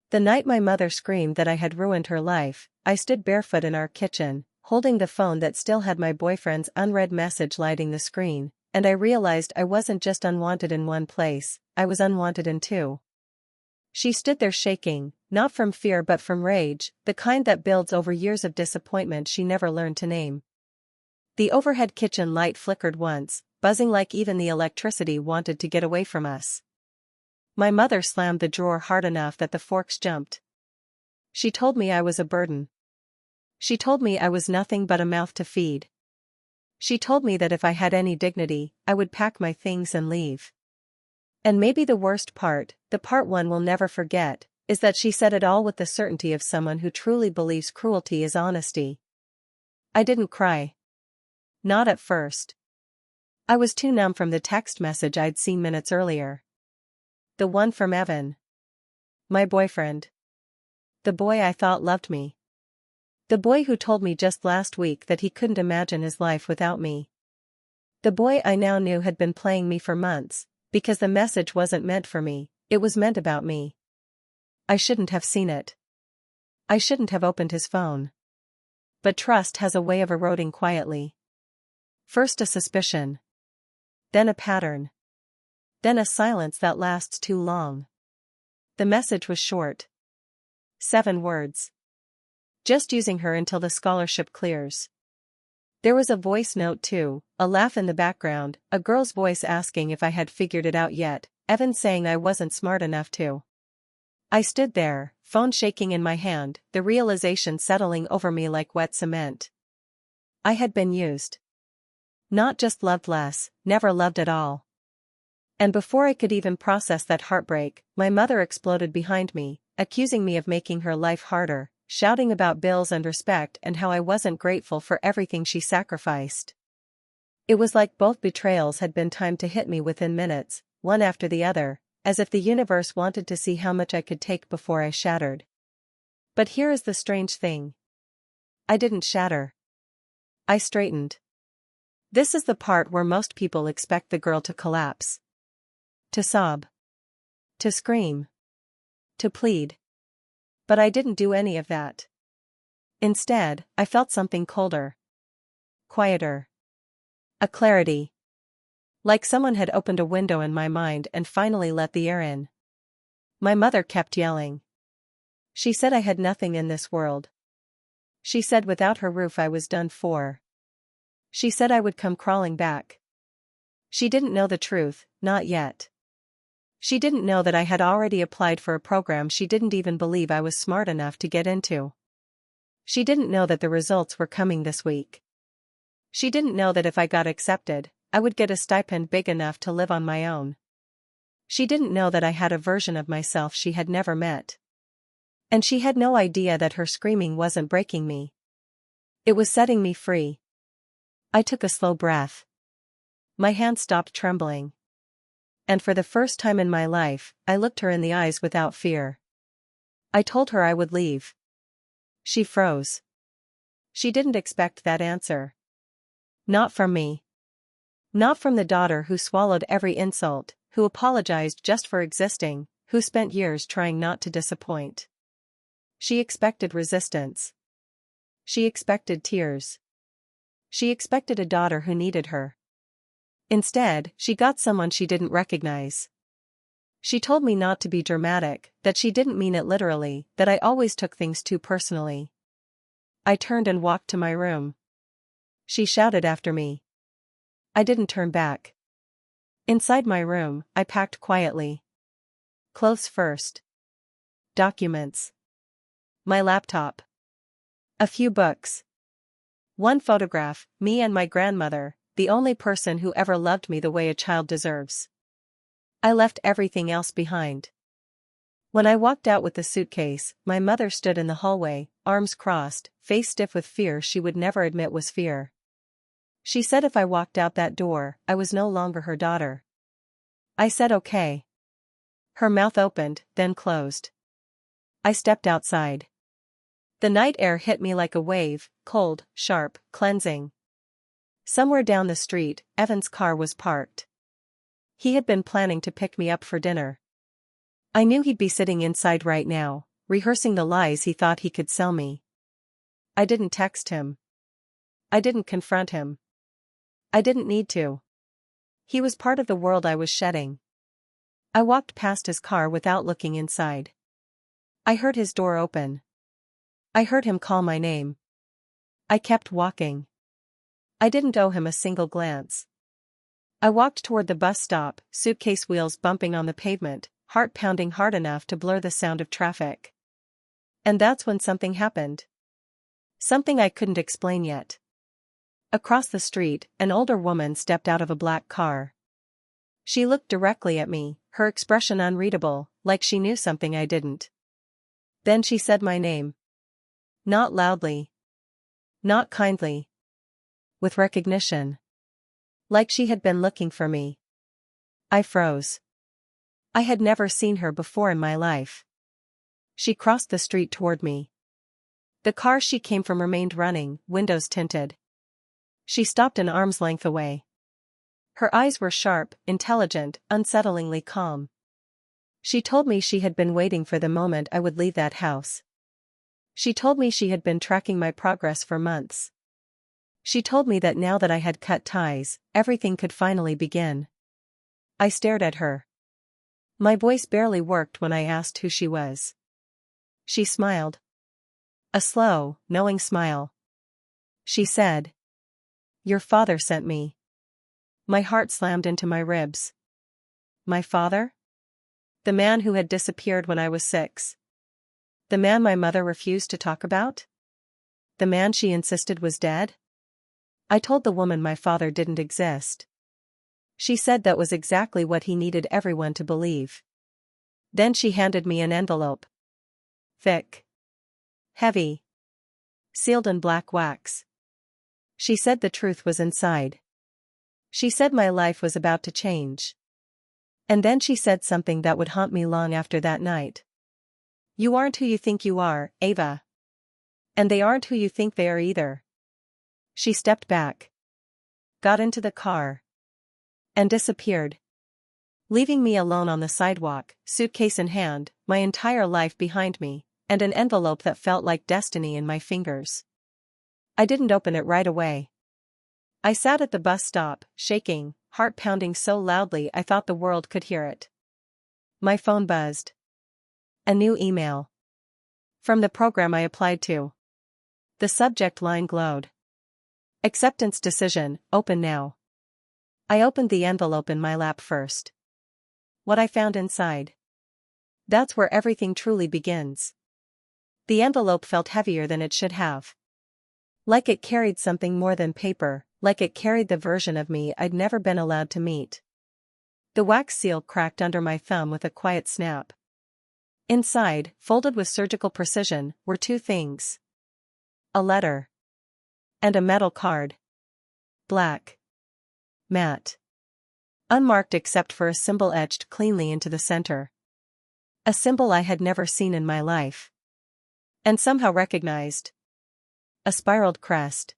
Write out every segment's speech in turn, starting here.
The night my mother screamed that I had ruined her life, I stood barefoot in our kitchen, holding the phone that still had my boyfriend's unread message lighting the screen, and I realized I wasn't just unwanted in one place, I was unwanted in two. She stood there shaking, not from fear but from rage, the kind that builds over years of disappointment she never learned to name. The overhead kitchen light flickered once, buzzing like even the electricity wanted to get away from us. My mother slammed the drawer hard enough that the forks jumped. She told me I was a burden. She told me I was nothing but a mouth to feed. She told me that if I had any dignity, I would pack my things and leave. And maybe the worst part, the part one will never forget, is that she said it all with the certainty of someone who truly believes cruelty is honesty. I didn't cry. Not at first. I was too numb from the text message I'd seen minutes earlier. The one from Evan. My boyfriend. The boy I thought loved me. The boy who told me just last week that he couldn't imagine his life without me. The boy I now knew had been playing me for months, because the message wasn't meant for me, it was meant about me. I shouldn't have seen it. I shouldn't have opened his phone. But trust has a way of eroding quietly. First a suspicion. Then a pattern. Then a silence that lasts too long. The message was short. 7 words. Just using her until the scholarship clears. There was a voice note too, a laugh in the background, a girl's voice asking if I had figured it out yet, Evan saying I wasn't smart enough to. I stood there, phone shaking in my hand, the realization settling over me like wet cement. I had been used. Not just loved less, never loved at all. And before I could even process that heartbreak, my mother exploded behind me, accusing me of making her life harder, shouting about bills and respect and how I wasn't grateful for everything she sacrificed. It was like both betrayals had been timed to hit me within minutes, one after the other, as if the universe wanted to see how much I could take before I shattered. But here is the strange thing. I didn't shatter. I straightened. This is the part where most people expect the girl to collapse. To sob. To scream. To plead. But I didn't do any of that. Instead, I felt something colder. Quieter. A clarity. Like someone had opened a window in my mind and finally let the air in. My mother kept yelling. She said I had nothing in this world. She said without her roof I was done for. She said I would come crawling back. She didn't know the truth, not yet. She didn't know that I had already applied for a program she didn't even believe I was smart enough to get into. She didn't know that the results were coming this week. She didn't know that if I got accepted, I would get a stipend big enough to live on my own. She didn't know that I had a version of myself she had never met. And she had no idea that her screaming wasn't breaking me. It was setting me free. I took a slow breath. My hand stopped trembling. And for the first time in my life, I looked her in the eyes without fear. I told her I would leave. She froze. She didn't expect that answer. Not from me. Not from the daughter who swallowed every insult, who apologized just for existing, who spent years trying not to disappoint. She expected resistance. She expected tears. She expected a daughter who needed her. Instead, she got someone she didn't recognize. She told me not to be dramatic, that she didn't mean it literally, that I always took things too personally. I turned and walked to my room. She shouted after me. I didn't turn back. Inside my room, I packed quietly. Clothes first. Documents. My laptop. A few books. One photograph, me and my grandmother, the only person who ever loved me the way a child deserves. I left everything else behind. When I walked out with the suitcase, my mother stood in the hallway, arms crossed, face stiff with fear she would never admit was fear. She said if I walked out that door, I was no longer her daughter. I said okay. Her mouth opened, then closed. I stepped outside. The night air hit me like a wave, cold, sharp, cleansing. Somewhere down the street, Evan's car was parked. He had been planning to pick me up for dinner. I knew he'd be sitting inside right now, rehearsing the lies he thought he could sell me. I didn't text him. I didn't confront him. I didn't need to. He was part of the world I was shedding. I walked past his car without looking inside. I heard his door open. I heard him call my name. I kept walking. I didn't owe him a single glance. I walked toward the bus stop, suitcase wheels bumping on the pavement, heart pounding hard enough to blur the sound of traffic. And that's when something happened. Something I couldn't explain yet. Across the street, an older woman stepped out of a black car. She looked directly at me, her expression unreadable, like she knew something I didn't. Then she said my name. Not loudly. Not kindly. With recognition. Like she had been looking for me. I froze. I had never seen her before in my life. She crossed the street toward me. The car she came from remained running, windows tinted. She stopped an arm's length away. Her eyes were sharp, intelligent, unsettlingly calm. She told me she had been waiting for the moment I would leave that house. She told me she had been tracking my progress for months. She told me that now that I had cut ties, everything could finally begin. I stared at her. My voice barely worked when I asked who she was. She smiled. A slow, knowing smile. She said, "Your father sent me." My heart slammed into my ribs. My father? The man who had disappeared when I was 6. The man my mother refused to talk about? The man she insisted was dead? I told the woman my father didn't exist. She said that was exactly what he needed everyone to believe. Then she handed me an envelope. Thick. Heavy. Sealed in black wax. She said the truth was inside. She said my life was about to change. And then she said something that would haunt me long after that night. You aren't who you think you are, Ava. And they aren't who you think they are either. She stepped back. Got into the car. And disappeared. Leaving me alone on the sidewalk, suitcase in hand, my entire life behind me, and an envelope that felt like destiny in my fingers. I didn't open it right away. I sat at the bus stop, shaking, heart pounding so loudly I thought the world could hear it. My phone buzzed. A new email. From the program I applied to. The subject line glowed. Acceptance decision, open now. I opened the envelope in my lap first. What I found inside. That's where everything truly begins. The envelope felt heavier than it should have. Like it carried something more than paper, like it carried the version of me I'd never been allowed to meet. The wax seal cracked under my thumb with a quiet snap. Inside, folded with surgical precision, were 2 things. A letter. And a metal card. Black. Matte. Unmarked except for a symbol etched cleanly into the center. A symbol I had never seen in my life. And somehow recognized. A spiraled crest.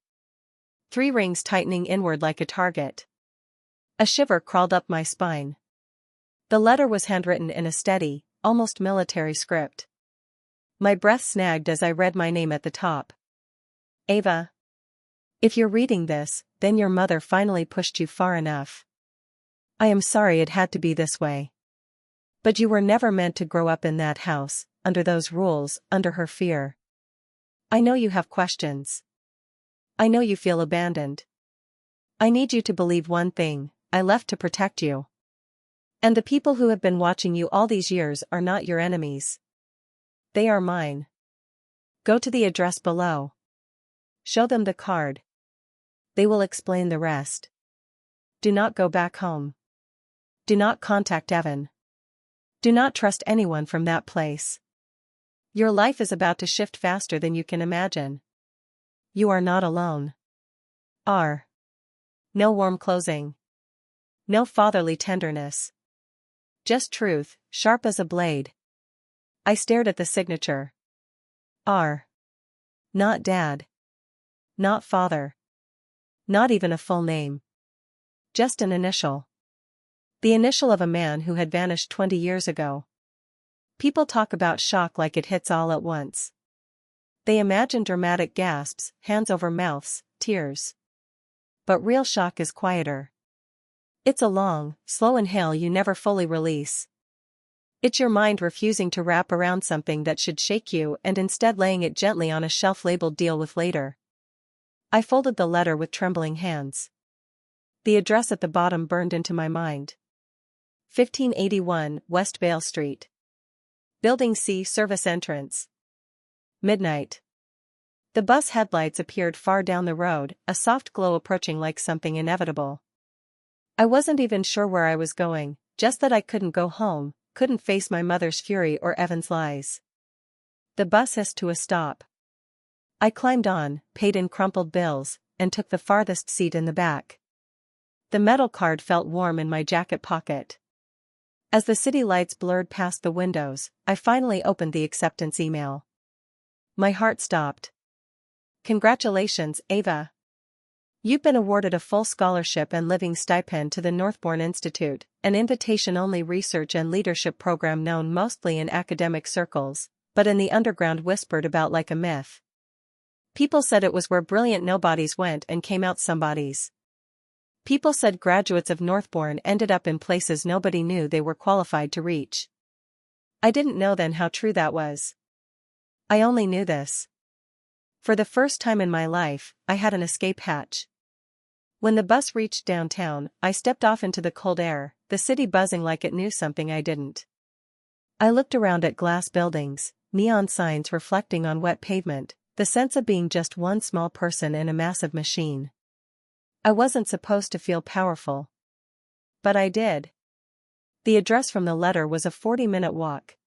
3 rings tightening inward like a target. A shiver crawled up my spine. The letter was handwritten in a steady, almost military script. My breath snagged as I read my name at the top. Ava. If you're reading this, then your mother finally pushed you far enough. I am sorry it had to be this way. But you were never meant to grow up in that house, under those rules, under her fear. I know you have questions. I know you feel abandoned. I need you to believe one thing, I left to protect you. And the people who have been watching you all these years are not your enemies. They are mine. Go to the address below. Show them the card. They will explain the rest. Do not go back home. Do not contact Evan. Do not trust anyone from that place. Your life is about to shift faster than you can imagine. You are not alone. R. No warm closing. No fatherly tenderness. Just truth, sharp as a blade. I stared at the signature. R. Not dad. Not father. Not even a full name. Just an initial. The initial of a man who had vanished 20 years ago. People talk about shock like it hits all at once. They imagine dramatic gasps, hands over mouths, tears. But real shock is quieter. It's a long, slow inhale you never fully release. It's your mind refusing to wrap around something that should shake you and instead laying it gently on a shelf labeled "deal with later." I folded the letter with trembling hands. The address at the bottom burned into my mind. 1581 West Vale Street. Building C, service entrance. Midnight. The bus headlights appeared far down the road, a soft glow approaching like something inevitable. I wasn't even sure where I was going, just that I couldn't go home, couldn't face my mother's fury or Evan's lies. The bus hissed to a stop. I climbed on, paid in crumpled bills, and took the farthest seat in the back. The metal card felt warm in my jacket pocket. As the city lights blurred past the windows, I finally opened the acceptance email. My heart stopped. Congratulations, Ava. You've been awarded a full scholarship and living stipend to the Northbourne Institute, an invitation-only research and leadership program known mostly in academic circles, but in the underground whispered about like a myth. People said it was where brilliant nobodies went and came out somebodies. People said graduates of Northbourne ended up in places nobody knew they were qualified to reach. I didn't know then how true that was. I only knew this. For the first time in my life, I had an escape hatch. When the bus reached downtown, I stepped off into the cold air, the city buzzing like it knew something I didn't. I looked around at glass buildings, neon signs reflecting on wet pavement, the sense of being just one small person in a massive machine. I wasn't supposed to feel powerful. But I did. The address from the letter was a 40-minute walk.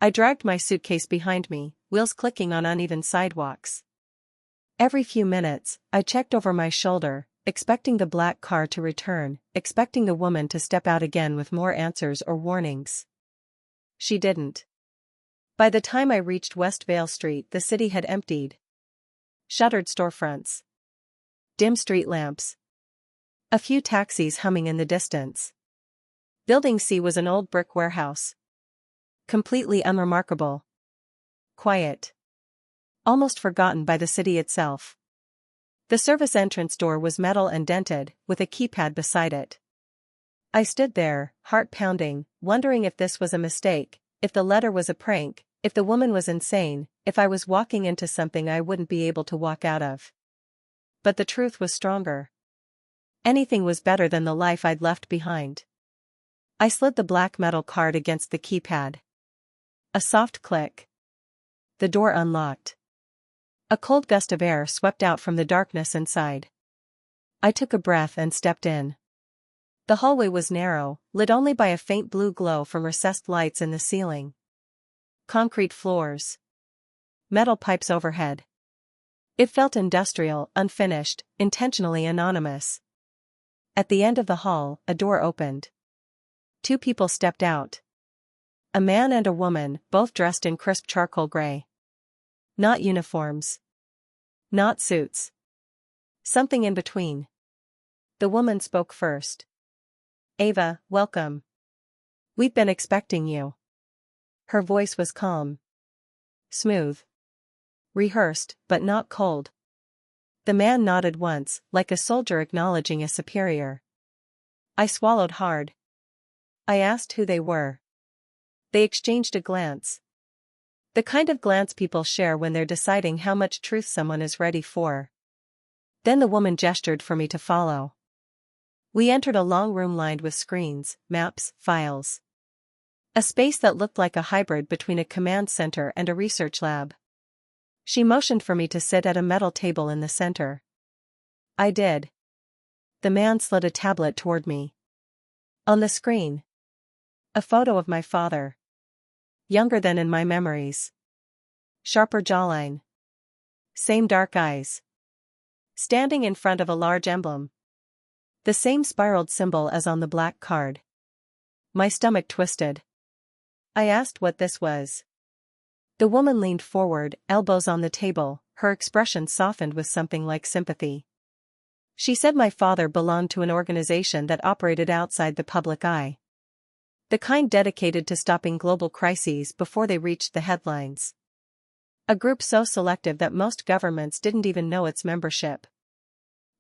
I dragged my suitcase behind me, wheels clicking on uneven sidewalks. Every few minutes, I checked over my shoulder, expecting the black car to return, expecting the woman to step out again with more answers or warnings. She didn't. By the time I reached West Vale Street, the city had emptied. Shuttered storefronts. Dim street lamps. A few taxis humming in the distance. Building C was an old brick warehouse. Completely unremarkable. Quiet. Almost forgotten by the city itself. The service entrance door was metal and dented, with a keypad beside it. I stood there, heart pounding, wondering if this was a mistake, if the letter was a prank, if the woman was insane, if I was walking into something I wouldn't be able to walk out of. But the truth was stronger. Anything was better than the life I'd left behind. I slid the black metal card against the keypad. A soft click. The door unlocked. A cold gust of air swept out from the darkness inside. I took a breath and stepped in. The hallway was narrow, lit only by a faint blue glow from recessed lights in the ceiling. Concrete floors. Metal pipes overhead. It felt industrial, unfinished, intentionally anonymous. At the end of the hall, a door opened. Two people stepped out. A man and a woman, both dressed in crisp charcoal gray. Not uniforms. Not suits. Something in between. The woman spoke first. Ava, welcome. We've been expecting you. Her voice was calm. Smooth. Rehearsed, but not cold. The man nodded once, like a soldier acknowledging a superior. I swallowed hard. I asked who they were. They exchanged a glance. The kind of glance people share when they're deciding how much truth someone is ready for. Then the woman gestured for me to follow. We entered a long room lined with screens, maps, files. A space that looked like a hybrid between a command center and a research lab. She motioned for me to sit at a metal table in the center. I did. The man slid a tablet toward me. On the screen, a photo of my father. Younger than in my memories. Sharper jawline. Same dark eyes. Standing in front of a large emblem. The same spiraled symbol as on the black card. My stomach twisted. I asked what this was. The woman leaned forward, elbows on the table, her expression softened with something like sympathy. She said my father belonged to an organization that operated outside the public eye. The kind dedicated to stopping global crises before they reached the headlines. A group so selective that most governments didn't even know its membership.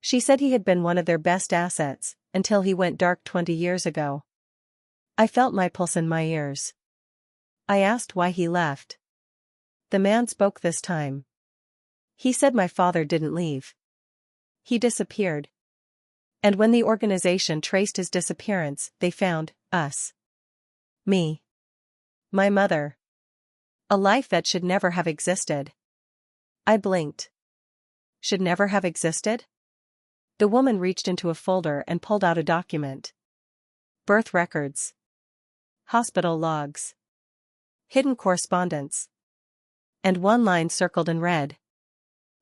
She said he had been one of their best assets, until he went dark 20 years ago. I felt my pulse in my ears. I asked why he left. The man spoke this time. He said my father didn't leave. He disappeared. And when the organization traced his disappearance, they found us. Me. My mother. A life that should never have existed. I blinked. Should never have existed? The woman reached into a folder and pulled out a document. Birth records. Hospital logs. Hidden correspondence. And one line circled in red.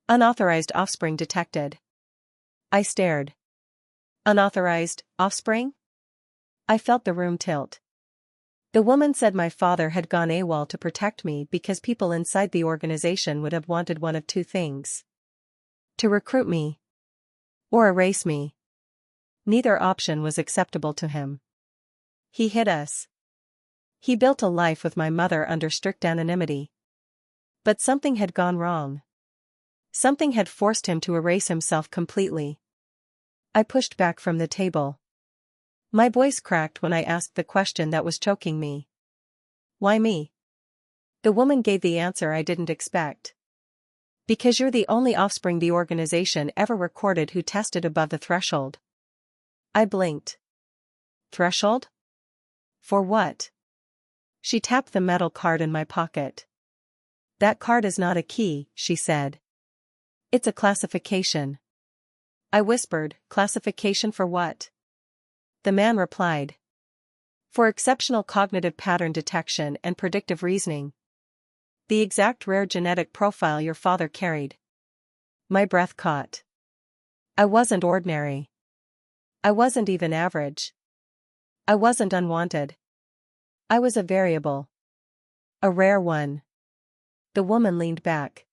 Unauthorized offspring detected. I stared. Unauthorized offspring? I felt the room tilt. The woman said my father had gone AWOL to protect me because people inside the organization would have wanted one of two things. To recruit me. Or erase me. Neither option was acceptable to him. He hid us. He built a life with my mother under strict anonymity. But something had gone wrong. Something had forced him to erase himself completely. I pushed back from the table. My voice cracked when I asked the question that was choking me. Why me? The woman gave the answer I didn't expect. Because you're the only offspring the organization ever recorded who tested above the threshold. I blinked. Threshold? For what? She tapped the metal card in my pocket. That card is not a key, she said. It's a classification. I whispered, classification for what? The man replied. For exceptional cognitive pattern detection and predictive reasoning. The exact rare genetic profile your father carried. My breath caught. I wasn't ordinary. I wasn't even average. I wasn't unwanted. I was a variable. A rare one. The woman leaned back.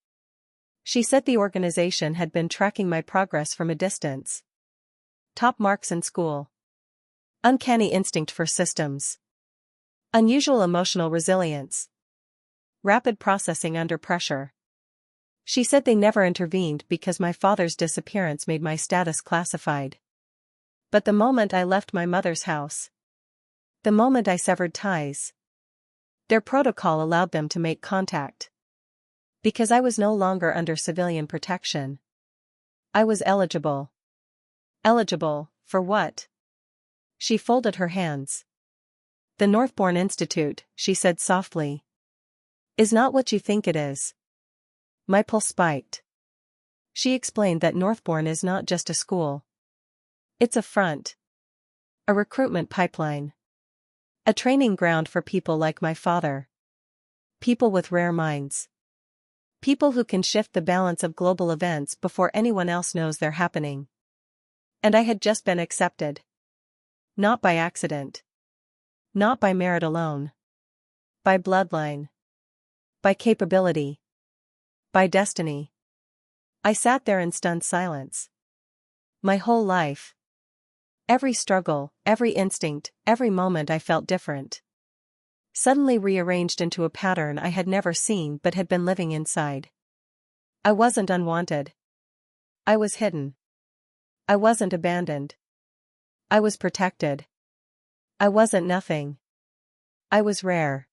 She said the organization had been tracking my progress from a distance. Top marks in school. Uncanny instinct for systems. Unusual emotional resilience. Rapid processing under pressure. She said they never intervened because my father's disappearance made my status classified. But the moment I left my mother's house. The moment I severed ties. Their protocol allowed them to make contact. Because I was no longer under civilian protection. I was eligible. Eligible, for what? She folded her hands. The Northbourne Institute, she said softly. Is not what you think it is. My pulse spiked. She explained that Northbourne is not just a school. It's a front. A recruitment pipeline. A training ground for people like my father. People with rare minds. People who can shift the balance of global events before anyone else knows they're happening. And I had just been accepted. Not by accident. Not by merit alone. By bloodline. By capability. By destiny. I sat there in stunned silence. My whole life. Every struggle, every instinct, every moment I felt different. Suddenly rearranged into a pattern I had never seen but had been living inside. I wasn't unwanted. I was hidden. I wasn't abandoned. I was protected. I wasn't nothing. I was rare.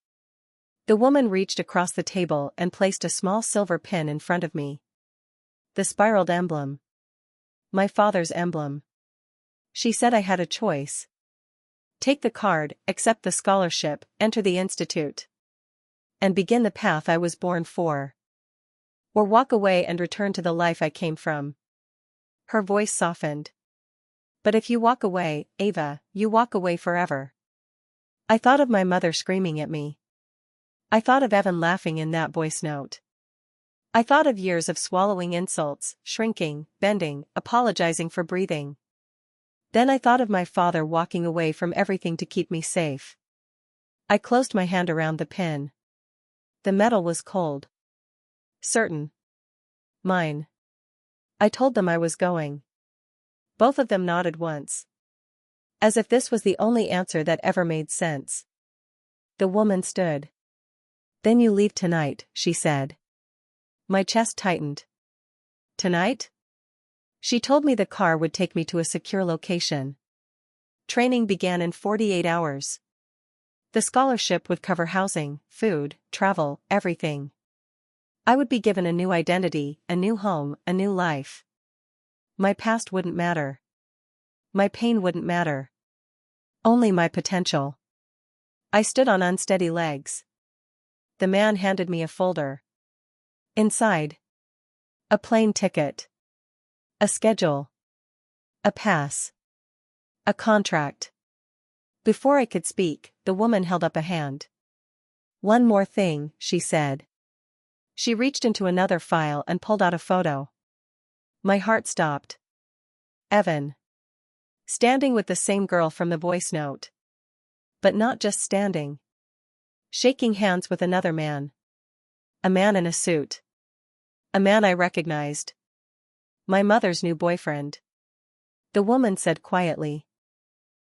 The woman reached across the table and placed a small silver pin in front of me. The spiraled emblem. My father's emblem. She said I had a choice. Take the card, accept the scholarship, enter the institute. And begin the path I was born for. Or walk away and return to the life I came from. Her voice softened. But if you walk away, Ava, you walk away forever. I thought of my mother screaming at me. I thought of Evan laughing in that voice note. I thought of years of swallowing insults, shrinking, bending, apologizing for breathing. Then I thought of my father walking away from everything to keep me safe. I closed my hand around the pin. The metal was cold. Certain. Mine. I told them I was going. Both of them nodded once. As if this was the only answer that ever made sense. The woman stood. Then you leave tonight, she said. My chest tightened. Tonight? She told me the car would take me to a secure location. Training began in 48 hours. The scholarship would cover housing, food, travel, everything. I would be given a new identity, a new home, a new life. My past wouldn't matter. My pain wouldn't matter. Only my potential. I stood on unsteady legs. The man handed me a folder. Inside. A plane ticket. A schedule. A pass. A contract. Before I could speak, the woman held up a hand. One more thing, she said. She reached into another file and pulled out a photo. My heart stopped. Evan. Standing with the same girl from the voice note. But not just standing. Shaking hands with another man. A man in a suit. A man I recognized. My mother's new boyfriend. The woman said quietly.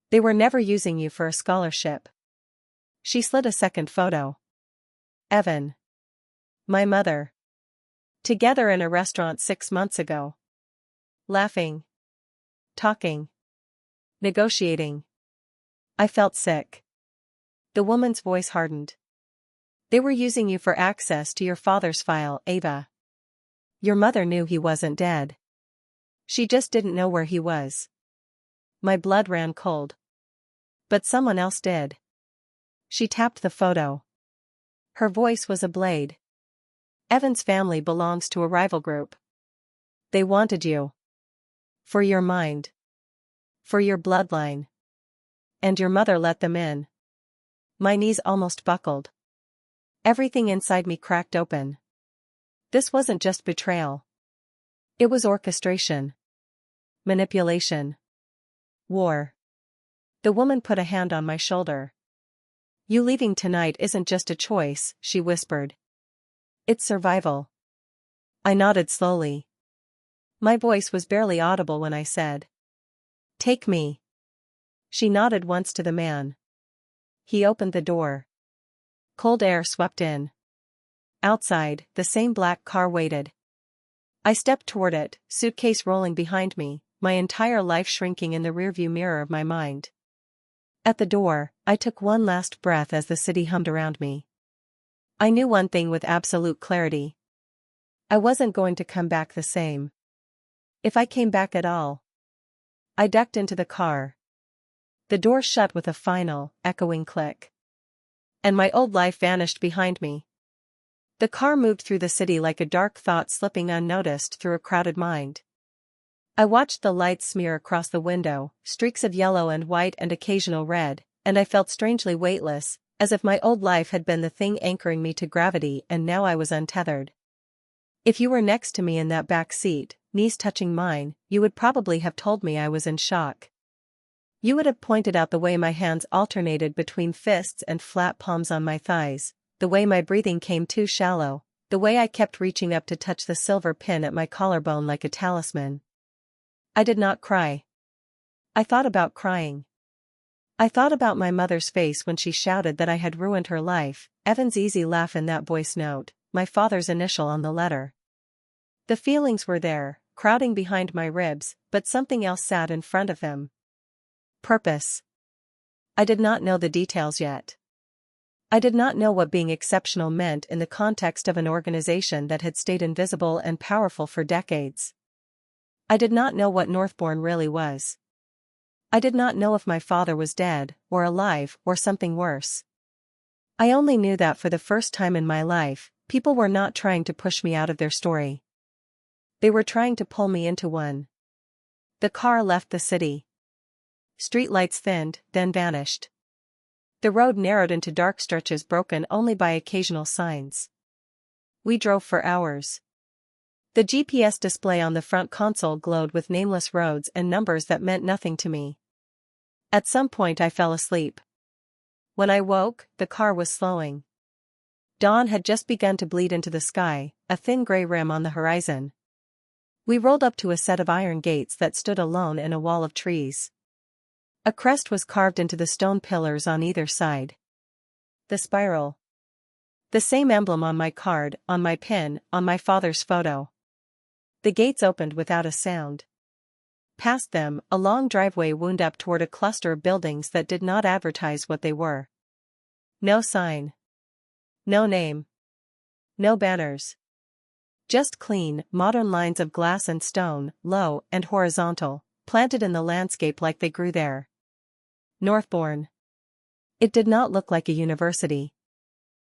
They were never using you for a scholarship. She slid a second photo. Evan. My mother. Together in a restaurant 6 months ago. Laughing. Talking. Negotiating. I felt sick. The woman's voice hardened. They were using you for access to your father's file, Ava. Your mother knew he wasn't dead. She just didn't know where he was. My blood ran cold. But someone else did. She tapped the photo. Her voice was a blade. Evan's family belongs to a rival group. They wanted you. For your mind. For your bloodline. And your mother let them in. My knees almost buckled. Everything inside me cracked open. This wasn't just betrayal. It was orchestration. Manipulation. War. The woman put a hand on my shoulder. You leaving tonight isn't just a choice, she whispered. It's survival. I nodded slowly. My voice was barely audible when I said, Take me. She nodded once to the man. He opened the door. Cold air swept in. Outside, the same black car waited. I stepped toward it, suitcase rolling behind me, my entire life shrinking in the rearview mirror of my mind. At the door, I took one last breath as the city hummed around me. I knew one thing with absolute clarity. I wasn't going to come back the same. If I came back at all. I ducked into the car. The door shut with a final, echoing click. And my old life vanished behind me. The car moved through the city like a dark thought slipping unnoticed through a crowded mind. I watched the lights smear across the window, streaks of yellow and white and occasional red, and I felt strangely weightless, as if my old life had been the thing anchoring me to gravity and now I was untethered. If you were next to me in that back seat, knees touching mine, you would probably have told me I was in shock. You would have pointed out the way my hands alternated between fists and flat palms on my thighs, the way my breathing came too shallow, the way I kept reaching up to touch the silver pin at my collarbone like a talisman. I did not cry. I thought about crying. I thought about my mother's face when she shouted that I had ruined her life, Evan's easy laugh in that voice note, my father's initial on the letter. The feelings were there, crowding behind my ribs, but something else sat in front of them. Purpose. I did not know the details yet. I did not know what being exceptional meant in the context of an organization that had stayed invisible and powerful for decades. I did not know what Northbourne really was. I did not know if my father was dead, or alive, or something worse. I only knew that for the first time in my life, people were not trying to push me out of their story. They were trying to pull me into one. The car left the city. Streetlights thinned, then vanished. The road narrowed into dark stretches broken only by occasional signs. We drove for hours. The GPS display on the front console glowed with nameless roads and numbers that meant nothing to me. At some point I fell asleep. When I woke, the car was slowing. Dawn had just begun to bleed into the sky, a thin gray rim on the horizon. We rolled up to a set of iron gates that stood alone in a wall of trees. A crest was carved into the stone pillars on either side. the spiral. The same emblem on my card, on my pin, on my father's photo. The gates opened without a sound. Past them, a long driveway wound up toward a cluster of buildings that did not advertise what they were. No sign. No name. No banners. Just clean, modern lines of glass and stone, low and horizontal, planted in the landscape like they grew there. Northbourne. It did not look like a university.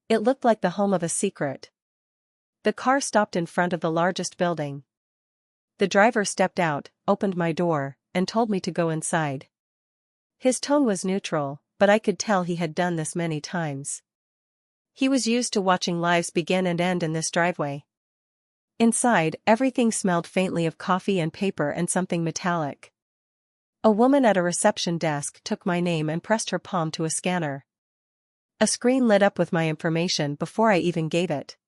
It looked like the home of a secret. The car stopped in front of the largest building. The driver stepped out, opened my door, and told me to go inside. His tone was neutral, but I could tell he had done this many times. He was used to watching lives begin and end in this driveway. Inside, everything smelled faintly of coffee and paper and something metallic. A woman at a reception desk took my name and pressed her palm to a scanner. A screen lit up with my information before I even gave it.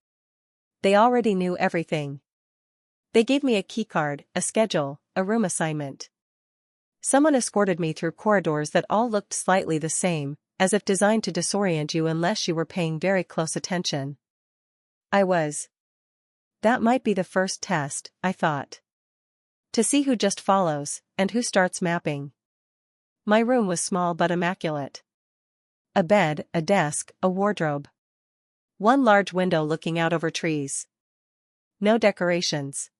They already knew everything. They gave me a keycard, a schedule, a room assignment. Someone escorted me through corridors that all looked slightly the same, as if designed to disorient you unless you were paying very close attention. That might be the first test, I thought. To see who just follows, and who starts mapping. My room was small but immaculate. A bed, a desk, a wardrobe. One large window looking out over trees. No decorations.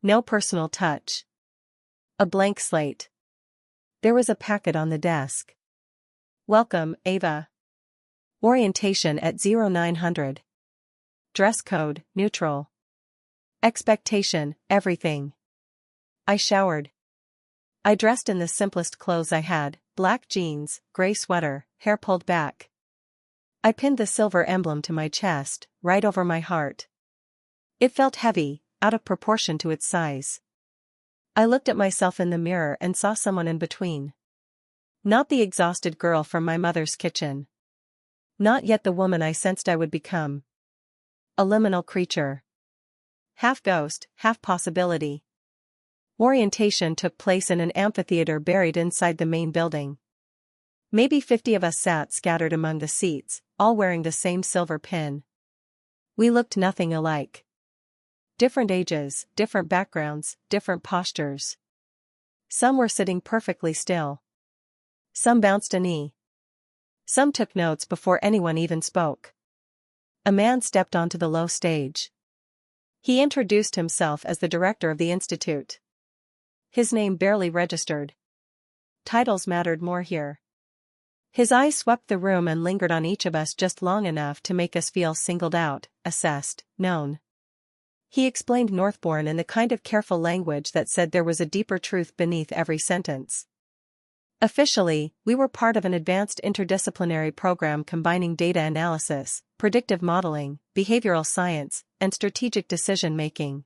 No personal touch. A blank slate. There was a packet on the desk. Welcome, Ava. Orientation at 0900. Dress code, neutral. Expectation, everything. I showered. I dressed in the simplest clothes I had, black jeans, gray sweater, hair pulled back. I pinned the silver emblem to my chest, right over my heart. It felt heavy, out of proportion to its size. I looked at myself in the mirror and saw someone in between. Not the exhausted girl from my mother's kitchen. Not yet the woman I sensed I would become. A liminal creature. Half ghost, half possibility. Orientation took place in an amphitheater buried inside the main building. Maybe 50 of us sat scattered among the seats, all wearing the same silver pin. We looked nothing alike. Different ages, different backgrounds, different postures. Some were sitting perfectly still. Some bounced a knee. Some took notes before anyone even spoke. A man stepped onto the low stage. He introduced himself as the director of the institute. His name barely registered. Titles mattered more here. His eyes swept the room and lingered on each of us just long enough to make us feel singled out, assessed, known. He explained Northbourne in the kind of careful language that said there was a deeper truth beneath every sentence. Officially, we were part of an advanced interdisciplinary program combining data analysis, predictive modeling, behavioral science, and strategic decision-making.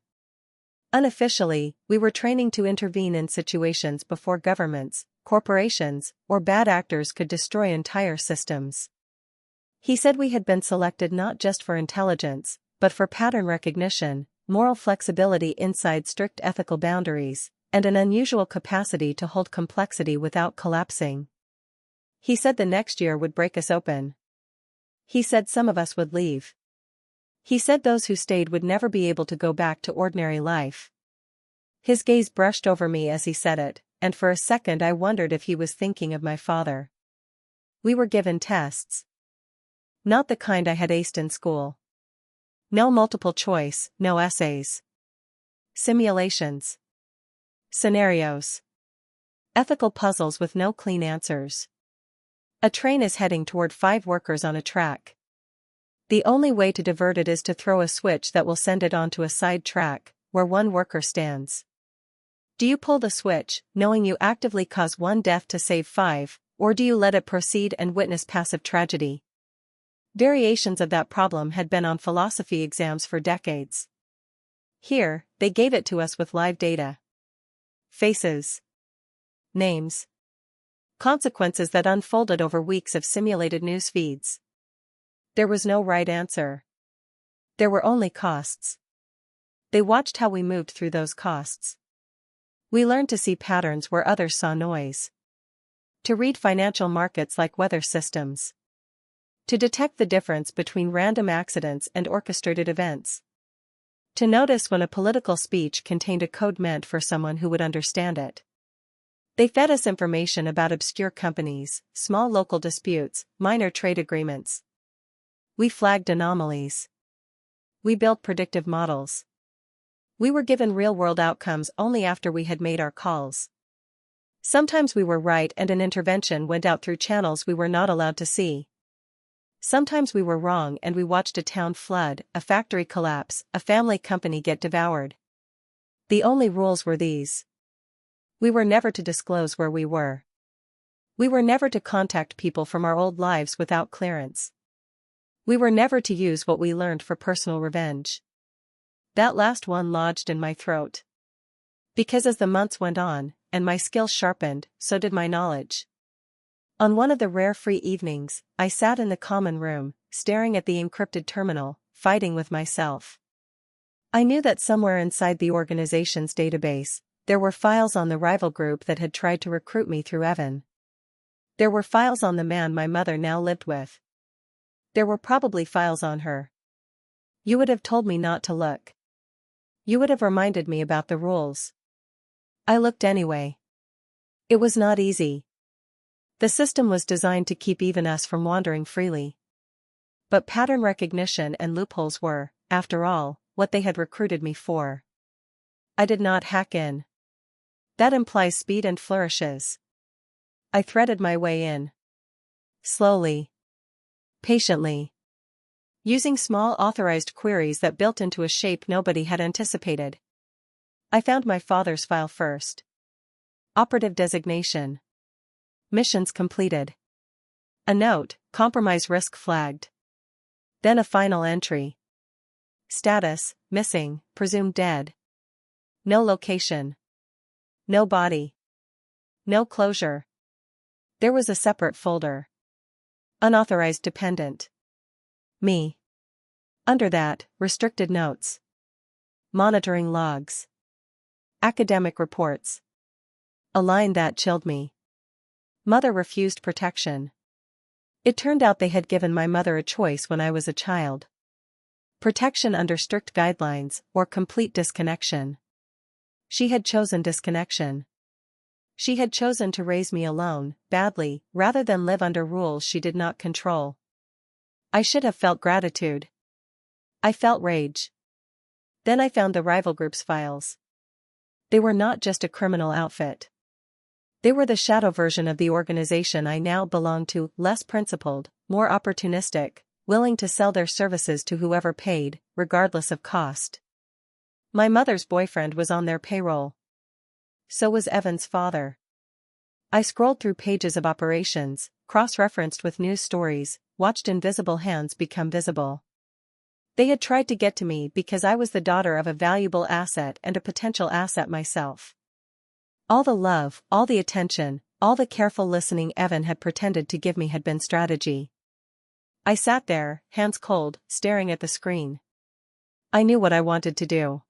Unofficially, we were training to intervene in situations before governments, corporations, or bad actors could destroy entire systems. He said we had been selected not just for intelligence, but for pattern recognition, moral flexibility inside strict ethical boundaries, and an unusual capacity to hold complexity without collapsing. He said the next year would break us open. He said some of us would leave. He said those who stayed would never be able to go back to ordinary life. His gaze brushed over me as he said it, and for a second I wondered if he was thinking of my father. We were given tests. Not the kind I had aced in school. No multiple choice, no essays. Simulations. Scenarios. Ethical puzzles with no clean answers. A train is heading toward 5 workers on a track. The only way to divert it is to throw a switch that will send it onto a side track, where 1 worker stands. Do you pull the switch, knowing you actively cause 1 death to save 5, or do you let it proceed and witness passive tragedy? Variations of that problem had been on philosophy exams for decades. Here, they gave it to us with live data. Faces. Names. Consequences that unfolded over weeks of simulated news feeds. There was no right answer. There were only costs. They watched how we moved through those costs. We learned to see patterns where others saw noise. To read financial markets like weather systems. To detect the difference between random accidents and orchestrated events. To notice when a political speech contained a code meant for someone who would understand it. They fed us information about obscure companies, small local disputes, minor trade agreements. We flagged anomalies. We built predictive models. We were given real-world outcomes only after we had made our calls. Sometimes we were right and an intervention went out through channels we were not allowed to see. Sometimes we were wrong and we watched a town flood, a factory collapse, a family company get devoured. The only rules were these. We were never to disclose where we were. We were never to contact people from our old lives without clearance. We were never to use what we learned for personal revenge. That last one lodged in my throat. Because as the months went on, and my skills sharpened, so did my knowledge. On one of the rare free evenings, I sat in the common room, staring at the encrypted terminal, fighting with myself. I knew that somewhere inside the organization's database, there were files on the rival group that had tried to recruit me through Evan. There were files on the man my mother now lived with. There were probably files on her. You would have told me not to look. You would have reminded me about the rules. I looked anyway. It was not easy. The system was designed to keep even us from wandering freely. But pattern recognition and loopholes were, after all, what they had recruited me for. I did not hack in. That implies speed and flourishes. I threaded my way in. Slowly. Patiently. Using small authorized queries that built into a shape nobody had anticipated. I found my father's file first. Operative designation. Missions completed. A note, compromise risk flagged. Then a final entry. Status, missing, presumed dead. No location. No body. No closure. There was a separate folder. Unauthorized dependent. Me. Under that, restricted notes. Monitoring logs. Academic reports. A line that chilled me. Mother refused protection. It turned out they had given my mother a choice when I was a child. Protection under strict guidelines, or complete disconnection. She had chosen disconnection. She had chosen to raise me alone, badly, rather than live under rules she did not control. I should have felt gratitude. I felt rage. Then I found the rival group's files. They were not just a criminal outfit. They were the shadow version of the organization I now belonged to, less principled, more opportunistic, willing to sell their services to whoever paid, regardless of cost. My mother's boyfriend was on their payroll. So was Evan's father. I scrolled through pages of operations, cross-referenced with news stories, watched invisible hands become visible. They had tried to get to me because I was the daughter of a valuable asset and a potential asset myself. All the love, all the attention, all the careful listening Evan had pretended to give me had been strategy. I sat there, hands cold, staring at the screen. I knew what I wanted to do.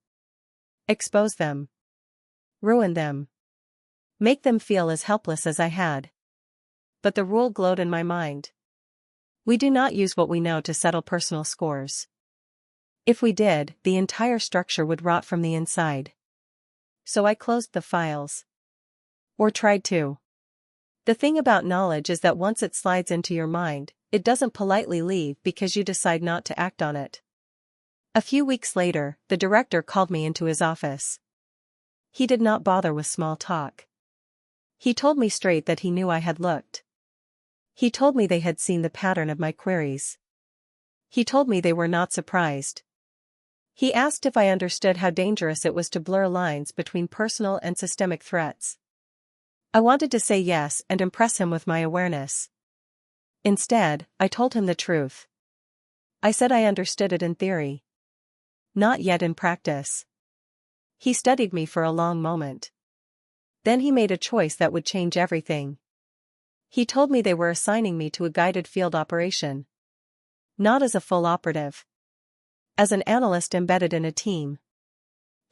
Expose them. Ruin them. Make them feel as helpless as I had. But the rule glowed in my mind. We do not use what we know to settle personal scores. If we did, the entire structure would rot from the inside. So I closed the files. Or tried to. The thing about knowledge is that once it slides into your mind, it doesn't politely leave because you decide not to act on it. A few weeks later, the director called me into his office. He did not bother with small talk. He told me straight that he knew I had looked. He told me they had seen the pattern of my queries. He told me they were not surprised. He asked if I understood how dangerous it was to blur lines between personal and systemic threats. I wanted to say yes and impress him with my awareness. Instead, I told him the truth. I said I understood it in theory. Not yet in practice. He studied me for a long moment. Then he made a choice that would change everything. He told me they were assigning me to a guided field operation. Not as a full operative. As an analyst embedded in a team.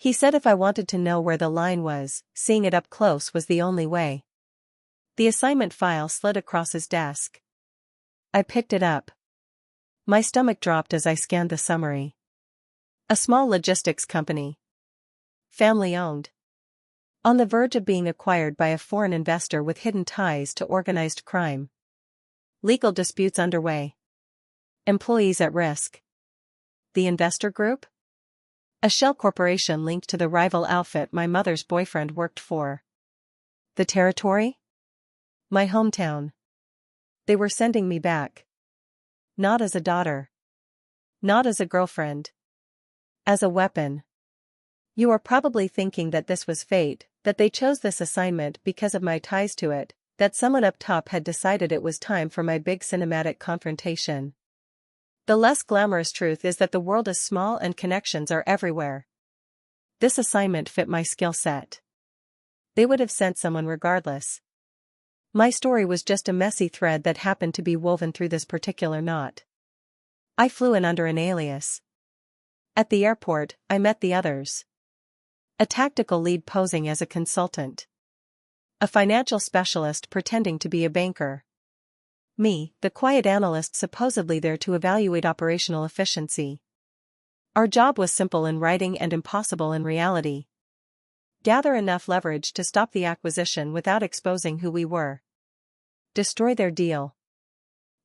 He said if I wanted to know where the line was, seeing it up close was the only way. The assignment file slid across his desk. I picked it up. My stomach dropped as I scanned the summary. A small logistics company. Family-owned. On the verge of being acquired by a foreign investor with hidden ties to organized crime. Legal disputes underway. Employees at risk. The investor group? A shell corporation linked to the rival outfit my mother's boyfriend worked for. The territory? My hometown. They were sending me back. Not as a daughter. Not as a girlfriend. As a weapon. You are probably thinking that this was fate, that they chose this assignment because of my ties to it, that someone up top had decided it was time for my big cinematic confrontation. The less glamorous truth is that the world is small and connections are everywhere. This assignment fit my skill set. They would have sent someone regardless. My story was just a messy thread that happened to be woven through this particular knot. I flew in under an alias. At the airport, I met the others. A tactical lead posing as a consultant. A financial specialist pretending to be a banker. Me, the quiet analyst supposedly there to evaluate operational efficiency. Our job was simple in writing and impossible in reality. Gather enough leverage to stop the acquisition without exposing who we were. Destroy their deal.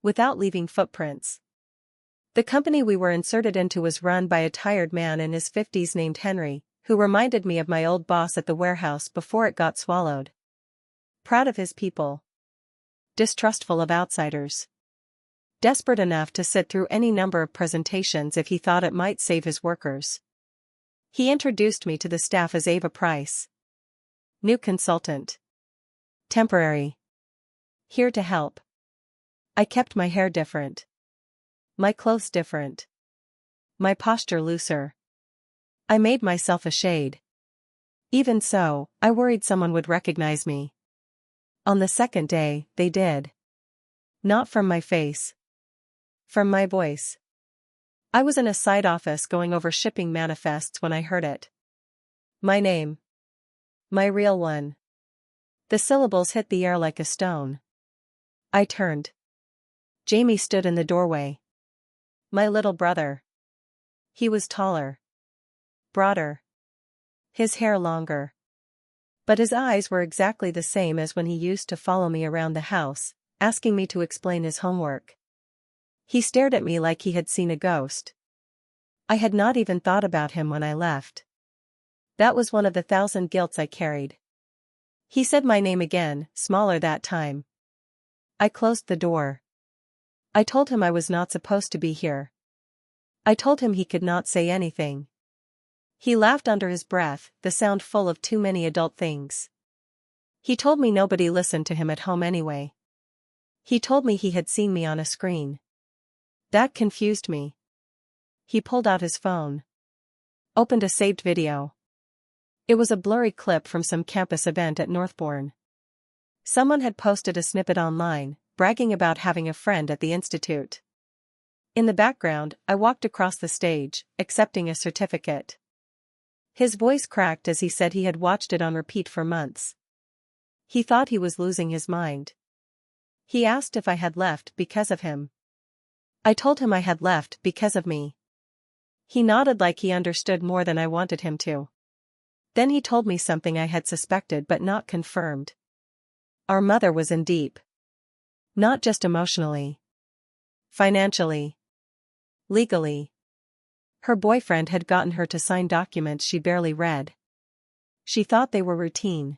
Without leaving footprints. The company we were inserted into was run by a tired man in his 50s named Henry, who reminded me of my old boss at the warehouse before it got swallowed. Proud of his people. Distrustful of outsiders. Desperate enough to sit through any number of presentations if he thought it might save his workers. He introduced me to the staff as Ava Price. New consultant. Temporary. Here to help. I kept my hair different. My clothes different. My posture looser. I made myself a shade. Even so, I worried someone would recognize me. On the second day, they did. Not from my face. From my voice. I was in a side office going over shipping manifests when I heard it. My name. My real one. The syllables hit the air like a stone. I turned. Jamie stood in the doorway. My little brother. He was taller. Broader. His hair longer. But his eyes were exactly the same as when he used to follow me around the house, asking me to explain his homework. He stared at me like he had seen a ghost. I had not even thought about him when I left. That was one of the 1,000 guilts I carried. He said my name again, smaller that time. I closed the door. I told him I was not supposed to be here. I told him he could not say anything. He laughed under his breath, the sound full of too many adult things. He told me nobody listened to him at home anyway. He told me he had seen me on a screen. That confused me. He pulled out his phone. Opened a saved video. It was a blurry clip from some campus event at Northbourne. Someone had posted a snippet online, bragging about having a friend at the institute. In the background, I walked across the stage, accepting a certificate. His voice cracked as he said he had watched it on repeat for months. He thought he was losing his mind. He asked if I had left because of him. I told him I had left because of me. He nodded like he understood more than I wanted him to. Then he told me something I had suspected but not confirmed. Our mother was in deep. Not just emotionally. Financially. Legally. Her boyfriend had gotten her to sign documents she barely read. She thought they were routine.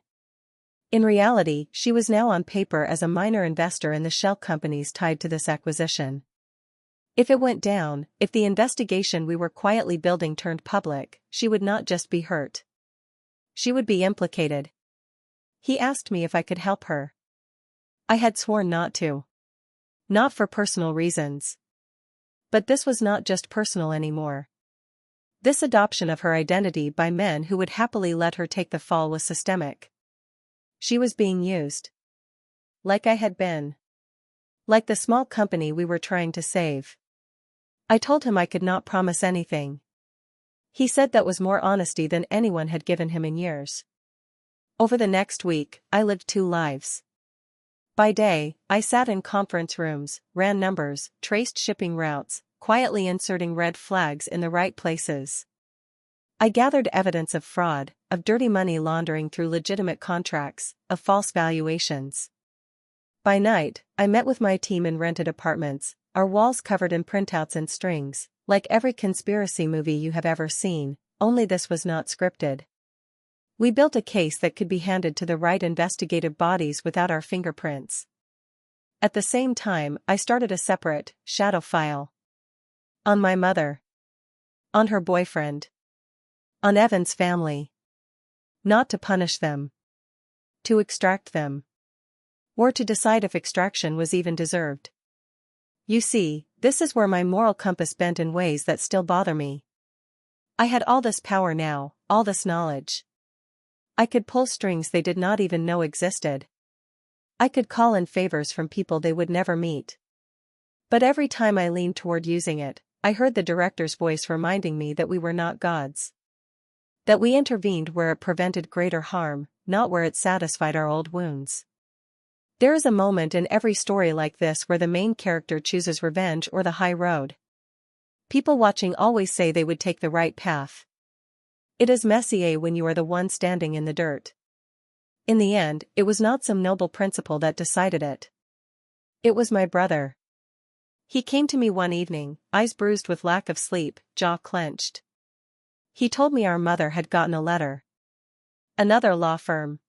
In reality, she was now on paper as a minor investor in the shell companies tied to this acquisition. If it went down, if the investigation we were quietly building turned public, she would not just be hurt. She would be implicated. He asked me if I could help her. I had sworn not to. Not for personal reasons. But this was not just personal anymore. This adoption of her identity by men who would happily let her take the fall was systemic. She was being used. Like I had been. Like the small company we were trying to save. I told him I could not promise anything. He said that was more honesty than anyone had given him in years. Over the next week, I lived 2 lives. By day, I sat in conference rooms, ran numbers, traced shipping routes, quietly inserting red flags in the right places. I gathered evidence of fraud, of dirty money laundering through legitimate contracts, of false valuations. By night, I met with my team in rented apartments, our walls covered in printouts and strings, like every conspiracy movie you have ever seen, only this was not scripted. We built a case that could be handed to the right investigative bodies without our fingerprints. At the same time, I started a separate, shadow file. On my mother. On her boyfriend. On Evan's family. Not to punish them. To extract them. Or to decide if extraction was even deserved. You see, this is where my moral compass bent in ways that still bother me. I had all this power now, all this knowledge. I could pull strings they did not even know existed. I could call in favors from people they would never meet. But every time I leaned toward using it, I heard the director's voice reminding me that we were not gods. That we intervened where it prevented greater harm, not where it satisfied our old wounds. There is a moment in every story like this where the main character chooses revenge or the high road. People watching always say they would take the right path. It is messier when you are the one standing in the dirt. In the end, it was not some noble principle that decided it. It was my brother. He came to me one evening, eyes bruised with lack of sleep, jaw clenched. He told me our mother had gotten a letter. Another law firm.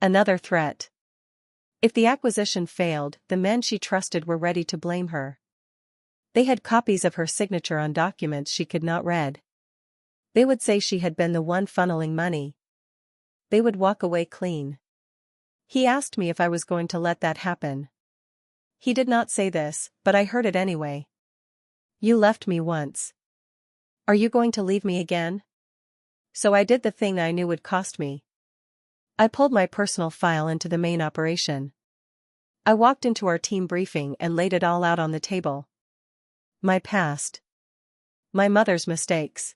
Another threat. If the acquisition failed, the men she trusted were ready to blame her. They had copies of her signature on documents she could not read. They would say she had been the one funneling money. They would walk away clean. He asked me if I was going to let that happen. He did not say this, but I heard it anyway. You left me once. Are you going to leave me again? So I did the thing I knew would cost me. I pulled my personal file into the main operation. I walked into our team briefing and laid it all out on the table. My past. My mother's mistakes.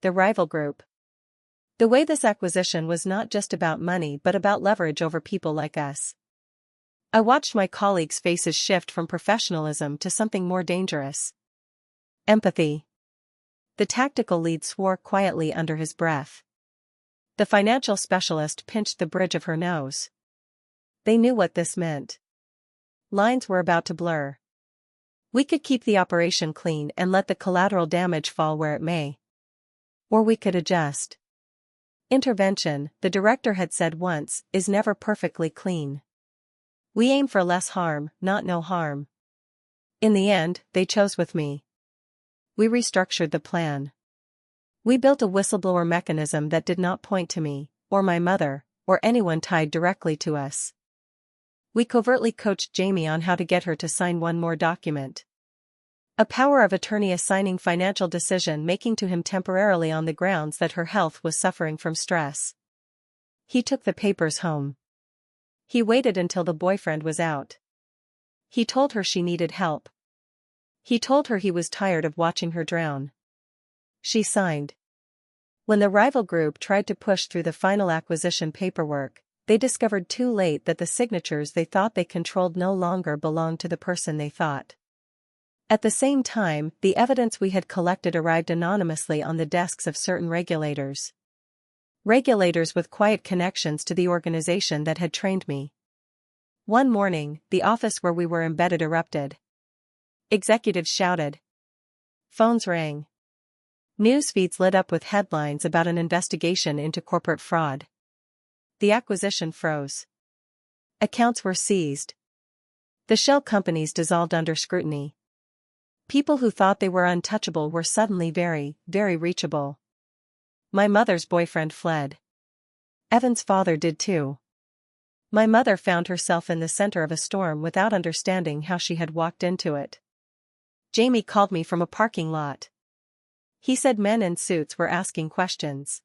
The rival group. The way this acquisition was not just about money but about leverage over people like us. I watched my colleagues' faces shift from professionalism to something more dangerous. Empathy. The tactical lead swore quietly under his breath. The financial specialist pinched the bridge of her nose. They knew what this meant. Lines were about to blur. We could keep the operation clean and let the collateral damage fall where it may. Or we could adjust. Intervention, the director had said once, is never perfectly clean. We aim for less harm, not no harm. In the end, they chose with me. We restructured the plan. We built a whistleblower mechanism that did not point to me, or my mother, or anyone tied directly to us. We covertly coached Jamie on how to get her to sign one more document. A power of attorney assigning financial decision-making to him temporarily on the grounds that her health was suffering from stress. He took the papers home. He waited until the boyfriend was out. He told her she needed help. He told her he was tired of watching her drown. She signed. When the rival group tried to push through the final acquisition paperwork, they discovered too late that the signatures they thought they controlled no longer belonged to the person they thought. At the same time, the evidence we had collected arrived anonymously on the desks of certain regulators. Regulators with quiet connections to the organization that had trained me. One morning, the office where we were embedded erupted. Executives shouted. Phones rang. News feeds lit up with headlines about an investigation into corporate fraud. The acquisition froze. Accounts were seized. The shell companies dissolved under scrutiny. People who thought they were untouchable were suddenly very, very reachable. My mother's boyfriend fled. Evan's father did too. My mother found herself in the center of a storm without understanding how she had walked into it. Jamie called me from a parking lot. He said men in suits were asking questions.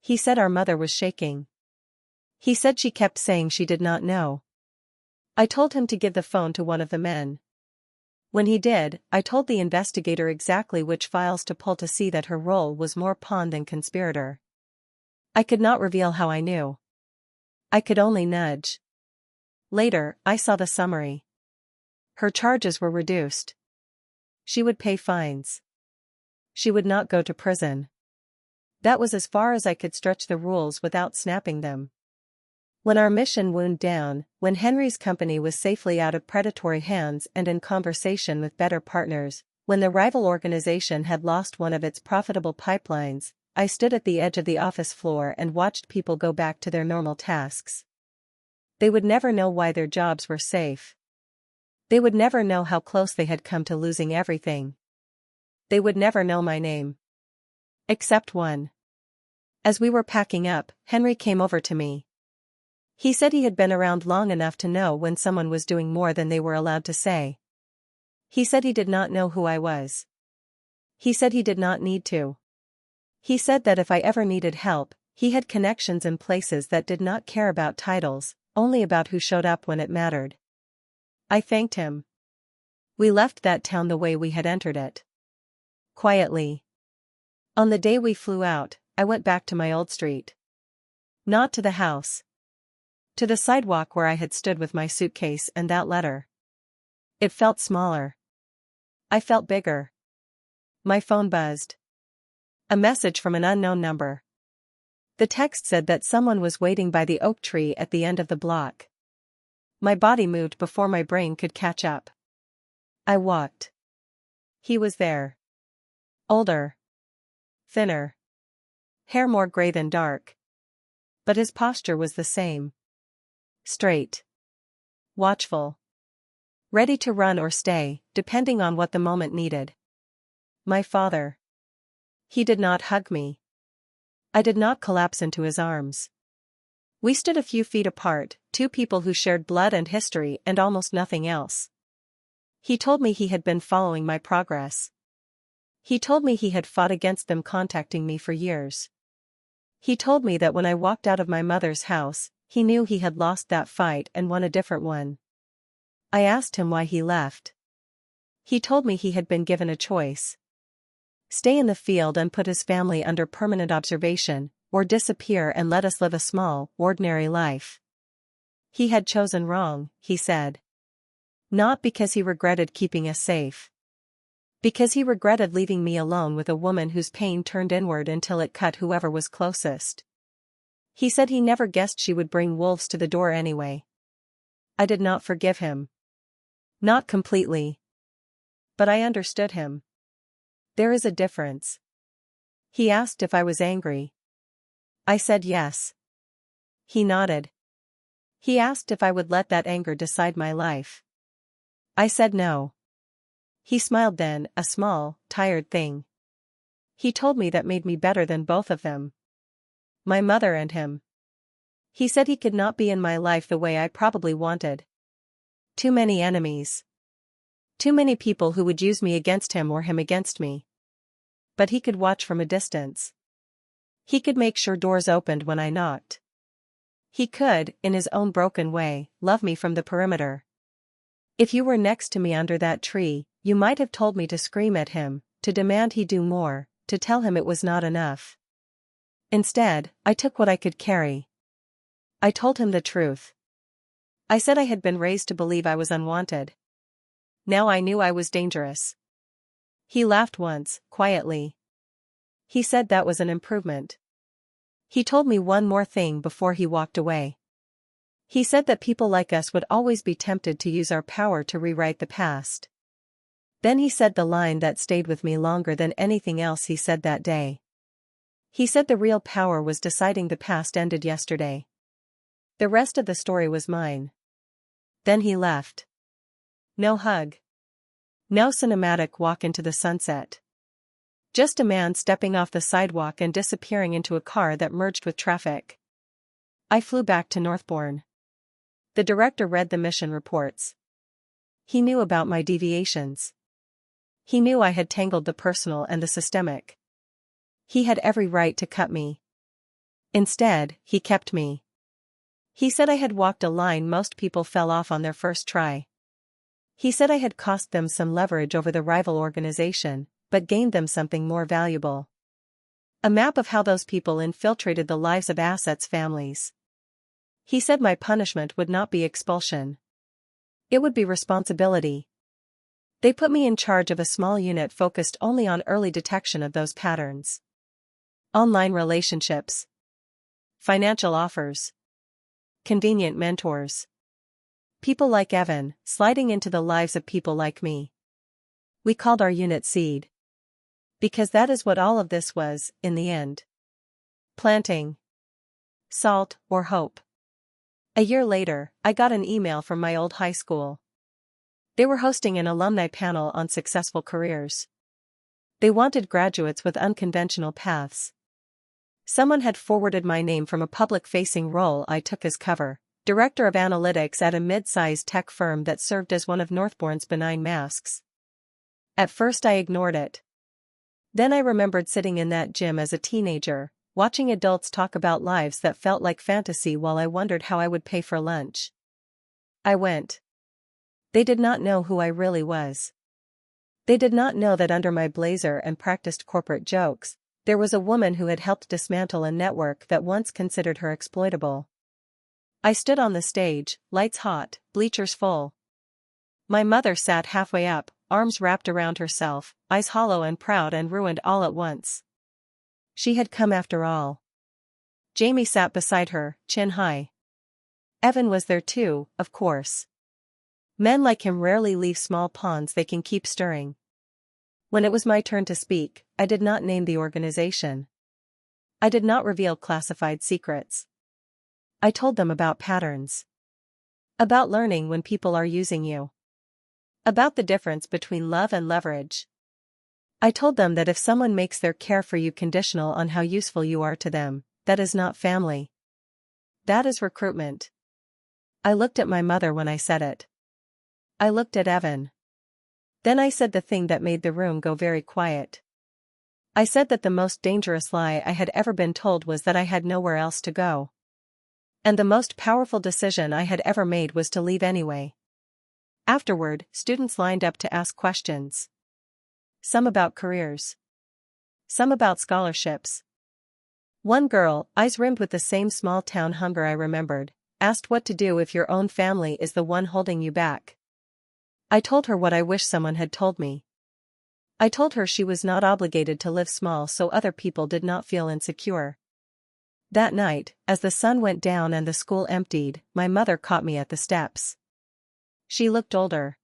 He said our mother was shaking. He said she kept saying she did not know. I told him to give the phone to one of the men. When he did, I told the investigator exactly which files to pull to see that her role was more pawn than conspirator. I could not reveal how I knew. I could only nudge. Later, I saw the summary. Her charges were reduced. She would pay fines. She would not go to prison. That was as far as I could stretch the rules without snapping them. When our mission wound down, when Henry's company was safely out of predatory hands and in conversation with better partners, when the rival organization had lost one of its profitable pipelines, I stood at the edge of the office floor and watched people go back to their normal tasks. They would never know why their jobs were safe. They would never know how close they had come to losing everything. They would never know my name. Except one. As we were packing up, Henry came over to me. He said he had been around long enough to know when someone was doing more than they were allowed to say. He said he did not know who I was. He said he did not need to. He said that if I ever needed help, he had connections in places that did not care about titles, only about who showed up when it mattered. I thanked him. We left that town the way we had entered it. Quietly. On the day we flew out, I went back to my old street. Not to the house. To the sidewalk where I had stood with my suitcase and that letter. It felt smaller. I felt bigger. My phone buzzed. A message from an unknown number. The text said that someone was waiting by the oak tree at the end of the block. My body moved before my brain could catch up. I walked. He was there. Older. Thinner. Hair more gray than dark. But his posture was the same. Straight. Watchful. Ready to run or stay, depending on what the moment needed. My father. He did not hug me. I did not collapse into his arms. We stood a few feet apart, two people who shared blood and history and almost nothing else. He told me he had been following my progress. He told me he had fought against them contacting me for years. He told me that when I walked out of my mother's house, he knew he had lost that fight and won a different one. I asked him why he left. He told me he had been given a choice. Stay in the field and put his family under permanent observation, or disappear and let us live a small, ordinary life. He had chosen wrong, he said. Not because he regretted keeping us safe. Because he regretted leaving me alone with a woman whose pain turned inward until it cut whoever was closest. He said he never guessed she would bring wolves to the door anyway. I did not forgive him. Not completely. But I understood him. There is a difference. He asked if I was angry. I said yes. He nodded. He asked if I would let that anger decide my life. I said no. He smiled then, a small, tired thing. He told me that made me better than both of them. My mother and him. He said he could not be in my life the way I probably wanted. Too many enemies. Too many people who would use me against him or him against me. But he could watch from a distance. He could make sure doors opened when I knocked. He could, in his own broken way, love me from the perimeter. If you were next to me under that tree, you might have told me to scream at him, to demand he do more, to tell him it was not enough. Instead, I took what I could carry. I told him the truth. I said I had been raised to believe I was unwanted. Now I knew I was dangerous. He laughed once, quietly. He said that was an improvement. He told me one more thing before he walked away. He said that people like us would always be tempted to use our power to rewrite the past. Then he said the line that stayed with me longer than anything else he said that day. He said the real power was deciding the past ended yesterday. The rest of the story was mine. Then he left. No hug. No cinematic walk into the sunset. Just a man stepping off the sidewalk and disappearing into a car that merged with traffic. I flew back to Northbourne. The director read the mission reports. He knew about my deviations. He knew I had tangled the personal and the systemic. He had every right to cut me. Instead, he kept me. He said I had walked a line most people fell off on their first try. He said I had cost them some leverage over the rival organization, but gained them something more valuable. A map of how those people infiltrated the lives of assets' families. He said my punishment would not be expulsion. It would be responsibility. They put me in charge of a small unit focused only on early detection of those patterns. Online relationships. Financial offers. Convenient mentors. People like Evan, sliding into the lives of people like me. We called our unit Seed. Because that is what all of this was, in the end. Planting. Salt, or hope. A year later, I got an email from my old high school. They were hosting an alumni panel on successful careers. They wanted graduates with unconventional paths. Someone had forwarded my name from a public-facing role I took as cover, director of analytics at a mid-sized tech firm that served as one of Northbourne's benign masks. At first I ignored it. Then I remembered sitting in that gym as a teenager, watching adults talk about lives that felt like fantasy while I wondered how I would pay for lunch. I went. They did not know who I really was. They did not know that under my blazer and practiced corporate jokes, there was a woman who had helped dismantle a network that once considered her exploitable. I stood on the stage, lights hot, bleachers full. My mother sat halfway up, arms wrapped around herself, eyes hollow and proud and ruined all at once. She had come after all. Jamie sat beside her, chin high. Evan was there too, of course. Men like him rarely leave small ponds they can keep stirring. When it was my turn to speak, I did not name the organization. I did not reveal classified secrets. I told them about patterns. About learning when people are using you. About the difference between love and leverage. I told them that if someone makes their care for you conditional on how useful you are to them, that is not family. That is recruitment. I looked at my mother when I said it. I looked at Evan. Then I said the thing that made the room go very quiet. I said that the most dangerous lie I had ever been told was that I had nowhere else to go. And the most powerful decision I had ever made was to leave anyway. Afterward, students lined up to ask questions. Some about careers. Some about scholarships. One girl, eyes rimmed with the same small-town hunger I remembered, asked what to do if your own family is the one holding you back. I told her what I wish someone had told me. I told her she was not obligated to live small so other people did not feel insecure. That night, as the sun went down and the school emptied, my mother caught me at the steps. She looked older.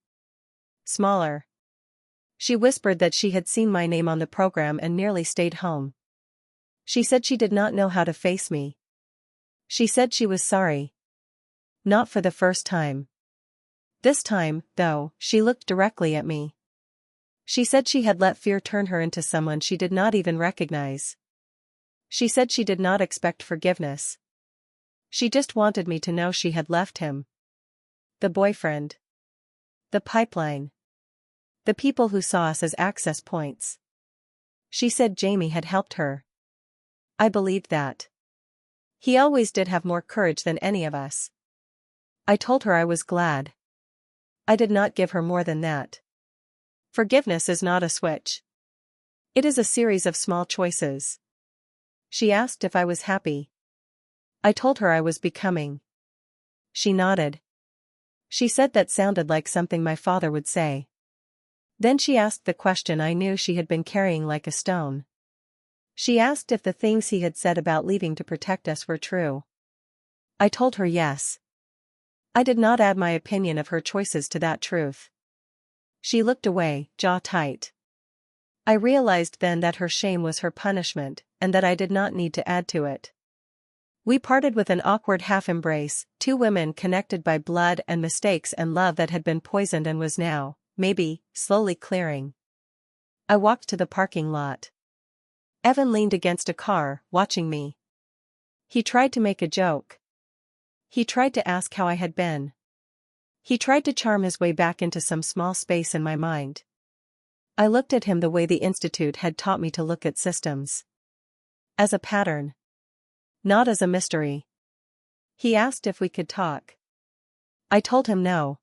Smaller. She whispered that she had seen my name on the program and nearly stayed home. She said she did not know how to face me. She said she was sorry. Not for the first time. This time, though, she looked directly at me. She said she had let fear turn her into someone she did not even recognize. She said she did not expect forgiveness. She just wanted me to know she had left him. The boyfriend. The pipeline. The people who saw us as access points. She said Jamie had helped her. I believed that. He always did have more courage than any of us. I told her I was glad. I did not give her more than that. Forgiveness is not a switch. It is a series of small choices. She asked if I was happy. I told her I was becoming. She nodded. She said that sounded like something my father would say. Then she asked the question I knew she had been carrying like a stone. She asked if the things he had said about leaving to protect us were true. I told her yes. I did not add my opinion of her choices to that truth. She looked away, jaw tight. I realized then that her shame was her punishment, and that I did not need to add to it. We parted with an awkward half-embrace, two women connected by blood and mistakes and love that had been poisoned and was now, maybe, slowly clearing. I walked to the parking lot. Evan leaned against a car, watching me. He tried to make a joke. He tried to ask how I had been. He tried to charm his way back into some small space in my mind. I looked at him the way the Institute had taught me to look at systems. As a pattern. Not as a mystery. He asked if we could talk. I told him no.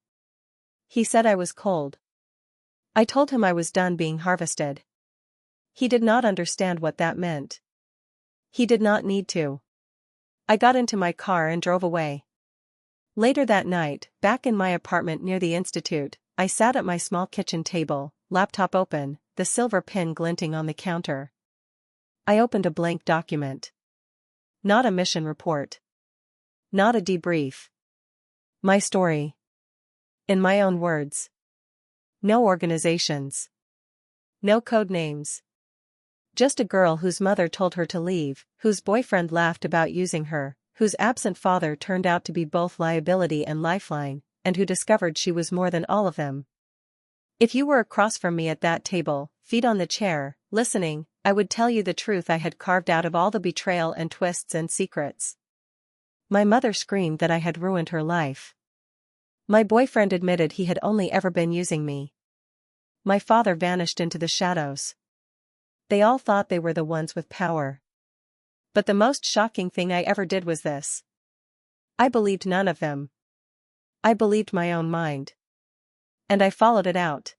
He said I was cold. I told him I was done being harvested. He did not understand what that meant. He did not need to. I got into my car and drove away. Later that night, back in my apartment near the Institute, I sat at my small kitchen table, laptop open, the silver pin glinting on the counter. I opened a blank document. Not a mission report. Not a debrief. My story. In my own words. No organizations. No code names. Just a girl whose mother told her to leave, whose boyfriend laughed about using her, whose absent father turned out to be both liability and lifeline, and who discovered she was more than all of them. If you were across from me at that table, feet on the chair, listening, I would tell you the truth I had carved out of all the betrayal and twists and secrets. My mother screamed that I had ruined her life. My boyfriend admitted he had only ever been using me. My father vanished into the shadows. They all thought they were the ones with power. But the most shocking thing I ever did was this. I believed none of them. I believed my own mind. And I followed it out.